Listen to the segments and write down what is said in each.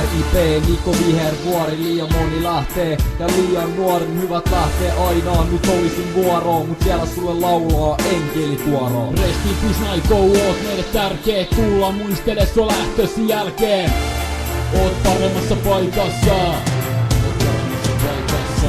RIP, Niko Vihervuori, liian moni lähtee ja liian nuoren hyvät lähtee aina. Nyt olisin vuoroon, mut siellä sulle laulaa enkelikuoroon. Rest in peace Naiko, oot meille tärkeä, tulla muistele sua lähtösi jälkeen. Oot paremmassa paikassa.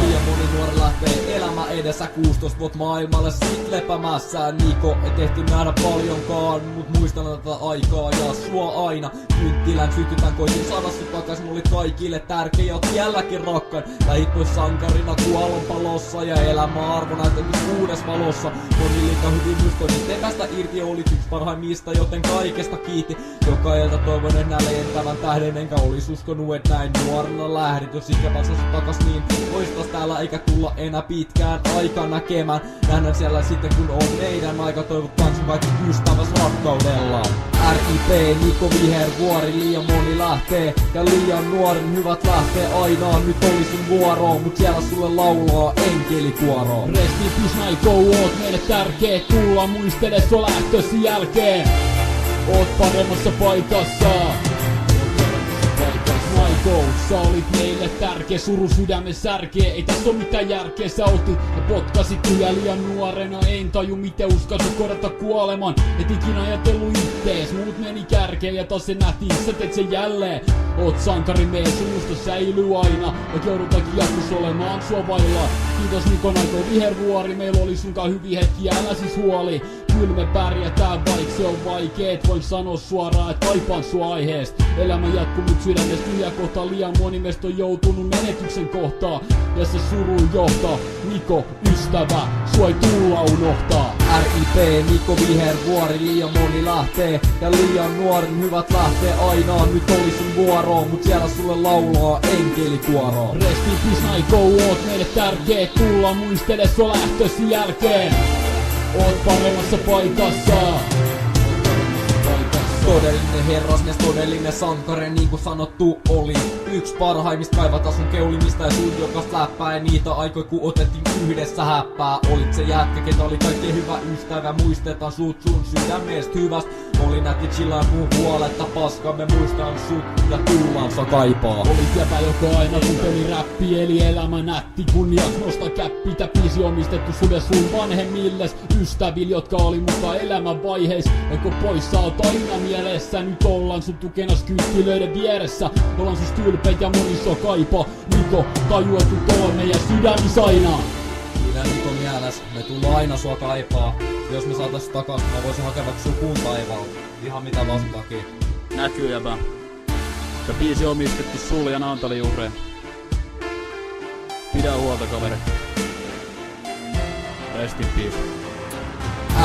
Liian moni nuori lähtee elämä edessä 16 vuotta maailmalle sit lepämässä. Niko ei tehty nähdä paljonkaan, mut muistan tätä aikaa ja sua aina. Kynttilän sytytän, koitin saada sut takas, mulla oli kaikille tärkeä ja oot vieläkin rakkain. Lähit pois sankarina kuolonpalossa ja elämä arvo näyttänyt uudes valossa. Moni liikaa hyvin muistoin terästä irti, olit yks parhaimmista, joten kaikesta kiitti. Joka ilta toivon enää lentävän tähden, enkä olis uskonut et näin nuorena lähdit. Jos ikävänsä sut takas niin oistas täällä eikä tulla enää pitkään aikaa näkemään. Nähdään siellä sitten kun on meidän aika, toivotaan sun kaikki ystäväs rakkaudellaan. RIP, Niko Vihervuori, liian moni lähtee ja liian nuoren hyvät lähtee aina. Nyt olisin vuoroon, mut siellä sulle laulaa enkelikuoroon. Rest in peace Naiko, oot meille tärkeä, tulla muistele sua lähtösi jälkeen. Oot paremmassa paikassa. Naiko, sä olit meille tärkeä, suru sydämen särkeä. Ei tässä oo mitään järkeä, sä otit ja potkasit yhä liian nuorena. En taju miten uskalsit korjata kuoleman. Et ikinä ajatellu ittees, muut meni kärkeen ja taas se nähtiin, sä teet sen jälleen. Oot sankari mies, sun musta säilyy aina. Et joudutakin jatkus olemaan sua vailla. Kiitos Niko Naiko Vihervuori, meillä oli sunkaan hyviä hetkiä, älä siis huoli. Kyllä me pärjätään, vaik se on vaikeet. Voin sanoa suoraan, et kaipaan sua aiheesta. Elämä jatkuu mut sydämestä tyhjä kohta. Liian moni meistä on joutunut menetyksen kohtaan. Ja se suru johtaa. Niko, ystävä, sua ei tulla unohtaa. RIP, Niko Vihervuori, liian moni lähtee ja liian nuoren hyvät lähtee aina. Nyt olisin vuoroon, mut siellä sulle laulaa enkelikuoroon. Rest in peace Naiko, oot meille tärkeä, tulla muistele sua lähtösi jälkeen. Oot paremmassa paikassa. Todellinen herrasmies, todellinen sankare, niinku sanottu oli. Yks parhaimmista kaivata sun keulimista ja sun jokasta läppää. Ja niitä aikoja kun otettiin yhdessä häppää. Olit se jätkä, ketä oli kaikkein hyvä ystävä. Muistetaan sut sun sydämestä hyvästä. Oli nätti chillaan mun huoletta paskaa. Me muistan sut ja tullaan sua kaipaa. Olit jäpä joka aina kun peli räppi, eli elämä nätti. Kunnias nosta käppi, tää biisi omistettu sulle sun vanhemmilles ystäville, jotka oli mukaan elämän vaiheis. Ja kun pois sä oot aina mielessä, nyt ollaan sun tukenas kynttilöiden vieressä. Ollaan sus tylpeet ja moni sua kaipaa. Niko, tajuettu tuolla meidän sydämis aina. Pidä Niko mieles, me tullaan aina sua kaipaa. Jos me saatais takas, mä voisin hakea vaikka sun kuun taivaalta. Ihan mitä vaan sun takia. Näkyy jäbä. Ja biisi omistettu sulle ja Naantali Juhreen. Pidä huolta kaveri. Rest in peace.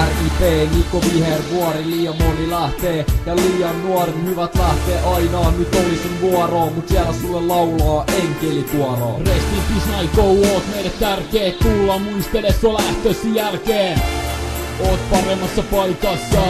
RIP, Niko Vihervuori, liian moni lähtee ja liian nuoren hyvät lähtee aina. Nyt olisin vuoroon, mut siellä sulle laulaa enkelikuoroon. Rest in peace Naiko, oot meille tärkeä, tulla muistele sua lähtösi jälkeen. Oot paremmassa paikassa.